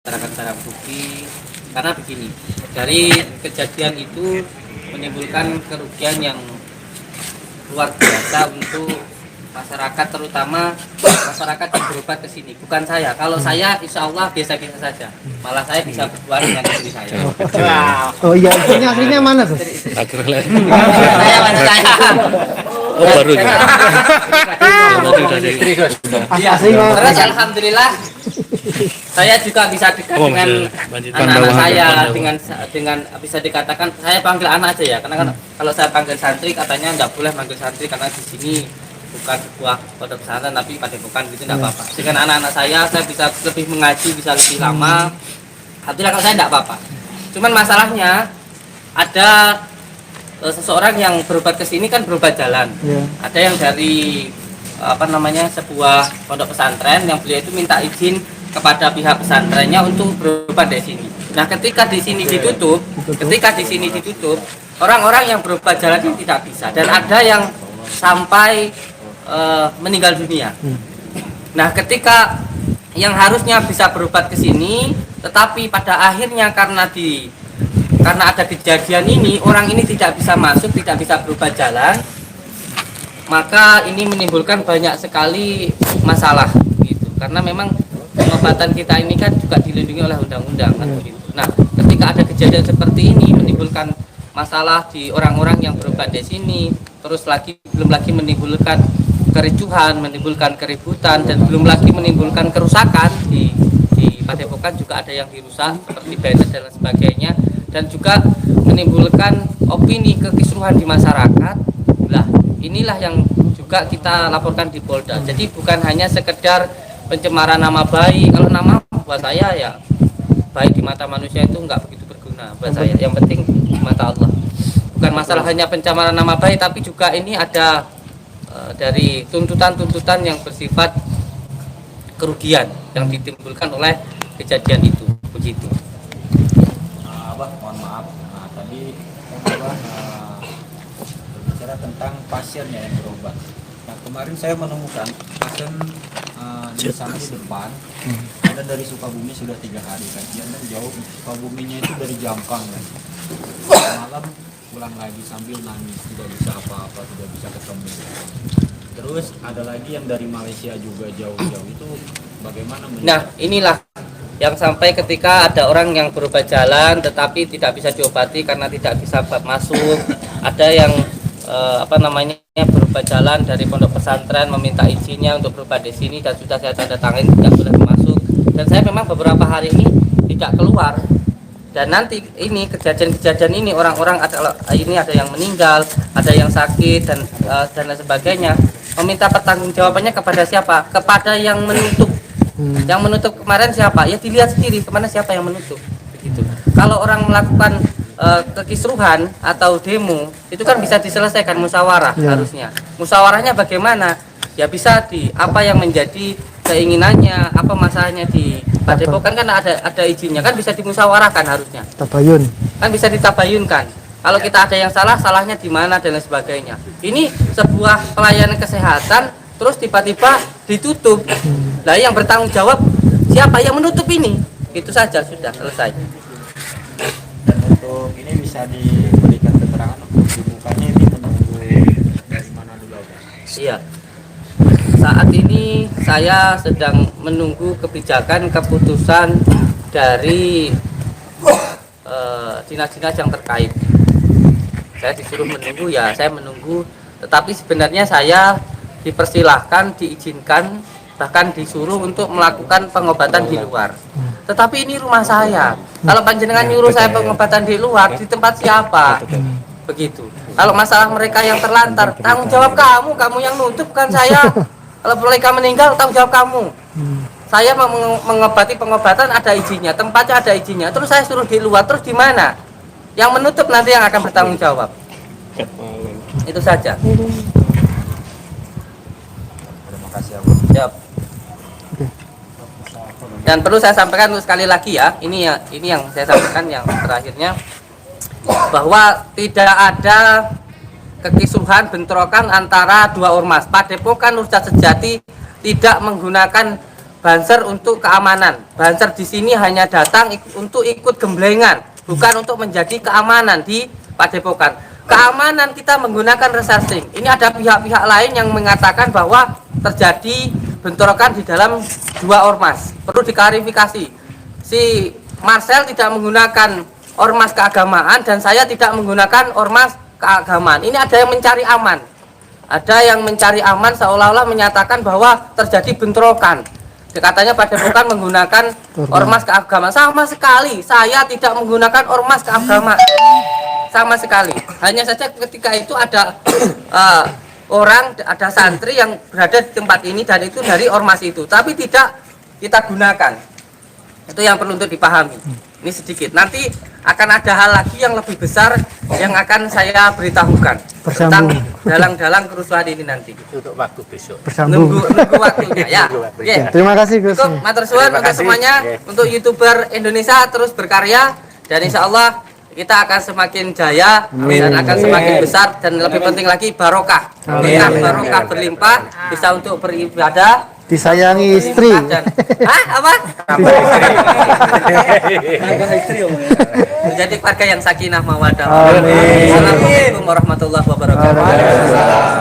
masyarakat barang bukti. Karena begini, dari kejadian itu menimbulkan kerugian yang luar biasa untuk masyarakat, terutama masyarakat yang berobat ke sini. Bukan saya. Kalau saya insya Allah biasa-biasa saja. Malah saya bisa berbuat dengan istri saya. Oh iya, aslinya mana tuh? Saya mana saya. Oh baru ya. Terus alhamdulillah saya juga bisa dekat dengan anak-anak saya, dengan bisa dikatakan saya panggil anak aja ya, karena kalau saya panggil santri katanya nggak boleh manggil santri karena di sini bukan sebuah pondok pesantren tapi padepokan gitu, nggak apa-apa. Dengan anak-anak saya bisa lebih mengaji, bisa lebih lama. Alhamdulillah kalau saya nggak apa-apa. Cuman masalahnya ada seseorang yang berobat ke sini kan berobat jalan. Ada yang dari sebuah pondok pesantren yang beliau itu minta izin kepada pihak pesantrennya untuk berobat di sini. Nah, ketika di sini ditutup, orang-orang yang berobat jalan ini tidak bisa, dan ada yang sampai meninggal dunia. Nah, ketika yang harusnya bisa berobat ke sini, tetapi pada akhirnya karena ada kejadian ini, orang ini tidak bisa masuk, tidak bisa berobat jalan, maka ini menimbulkan banyak sekali masalah gitu. Karena memang pengobatan kita ini kan juga dilindungi oleh undang-undang kan begitu. Nah, ketika ada kejadian seperti ini menimbulkan masalah di orang-orang yang berobat di sini, terus belum lagi menimbulkan kericuhan, menimbulkan keributan, dan belum lagi menimbulkan kerusakan di padepokan juga ada yang dirusak seperti banner dan lain sebagainya, dan juga menimbulkan opini kekisruhan di masyarakat. Lah, inilah yang juga kita laporkan di Polda. Jadi bukan hanya sekedar pencemaran nama baik. Kalau nama buat saya ya baik di mata manusia itu nggak begitu berguna buat saya. Yang penting di mata Allah. Bukan masalah hanya pencemaran nama baik, tapi juga ini ada dari tuntutan-tuntutan yang bersifat kerugian yang ditimbulkan oleh kejadian itu. Begitu. Abah, mohon maaf. Tadi Abah berbicara tentang pasiennya yang berobat. Nah, kemarin saya menemukan pasien di sana di depan, ada dari Sukabumi sudah 3 hari kajian, dan jauh Sukabuminya itu dari Jampang kan. Malam pulang lagi sambil nangis, tidak bisa apa-apa, tidak bisa ketemu. Terus ada lagi yang dari Malaysia juga jauh-jauh, itu bagaimana? Nah, inilah yang sampai ketika ada orang yang berobat jalan tetapi tidak bisa diobati karena tidak bisa masuk. Ada yang berobat jalan dari pondok pesantren meminta izinnya untuk berobat di sini dan sudah saya tanda tangan tidak boleh masuk. Dan saya memang beberapa hari ini tidak keluar. Dan nanti ini kejadian ini orang-orang ada yang meninggal, ada yang sakit dan lain sebagainya. Meminta pertanggungjawabannya kepada siapa? Kepada yang menutup. Yang menutup kemarin siapa? Ya dilihat sendiri kemana siapa yang menutup. Begitu. Kalau orang melakukan kekisruhan atau demo itu kan bisa diselesaikan musyawarah harusnya. Musyawarahnya bagaimana? Ya bisa apa yang menjadi keinginannya, apa masalahnya di padepokan kan ada izinnya, kan bisa dimusyawarahkan harusnya. Tabayun. Kan bisa ditabayunkan. Kalau kita ada yang salah, salahnya di mana dan lain sebagainya. Ini sebuah pelayanan kesehatan terus tiba-tiba ditutup. Nah, yang bertanggung jawab siapa yang menutup ini? Itu saja sudah selesai. Dan untuk ini bisa diberikan keterangan untuk dibukanya ini menunggu dari mana dulu? Iya. Saat ini saya sedang menunggu kebijakan keputusan dari dinas-dinas yang terkait. Saya disuruh menunggu, ya saya menunggu. Tetapi sebenarnya saya dipersilahkan, diizinkan, bahkan disuruh untuk melakukan pengobatan di luar. Tetapi ini rumah saya. Kalau panjenengan nyuruh saya pengobatan di luar, di tempat siapa? Begitu. Kalau masalah mereka yang terlantar, tanggung jawab kamu yang nutup, bukan saya. Kalau mereka meninggal, tanggung jawab kamu. Saya mau mengobati pengobatan ada izinnya, tempatnya ada izinnya. Terus saya suruh di luar, terus di mana? Yang menutup nanti yang akan bertanggung jawab. Itu saja. Terima kasih, Abah. Siap. Dan perlu saya sampaikan sekali lagi ya, ini yang saya sampaikan yang terakhirnya, bahwa tidak ada kekisruhan bentrokan antara dua ormas. Padepokan Ustadz Sejati tidak menggunakan Banser untuk keamanan. Banser di sini hanya datang untuk ikut gemblengan, bukan untuk menjadi keamanan di Padepokan. Keamanan kita menggunakan researching. Ini ada pihak-pihak lain yang mengatakan bahwa terjadi bentrokan di dalam 2 ormas. Perlu diklarifikasi. Si Marcel tidak menggunakan ormas keagamaan dan saya tidak menggunakan ormas keagamaan. Ini ada yang mencari aman. Ada yang mencari aman seolah-olah menyatakan bahwa terjadi bentrokan. Katanya Padepokan menggunakan ormas keagamaan. Sama sekali saya tidak menggunakan ormas keagamaan, sama sekali. Hanya saja ketika itu ada ada santri yang berada di tempat ini dan itu dari ormas itu, tapi tidak kita gunakan. Itu yang perlu untuk dipahami. Ini sedikit. Nanti akan ada hal lagi yang lebih besar yang akan saya beritahukan tentang dalang-dalang kerusuhan ini nanti. Untuk waktu besok. Bersambung. Nunggu waktunya ya. Oke. Terima kasih Gus. Cukup, matur suwun untuk semuanya, untuk YouTuber Indonesia terus berkarya dan insya Allah kita akan semakin jaya dan akan semakin besar dan lebih penting lagi barokah. Barokah berlimpah, bisa untuk beribadah, Disayangi istri. dan apa? Menjadi keluarga yang sakinah mawaddah. Assalamualaikum warahmatullahi wabarakatuh.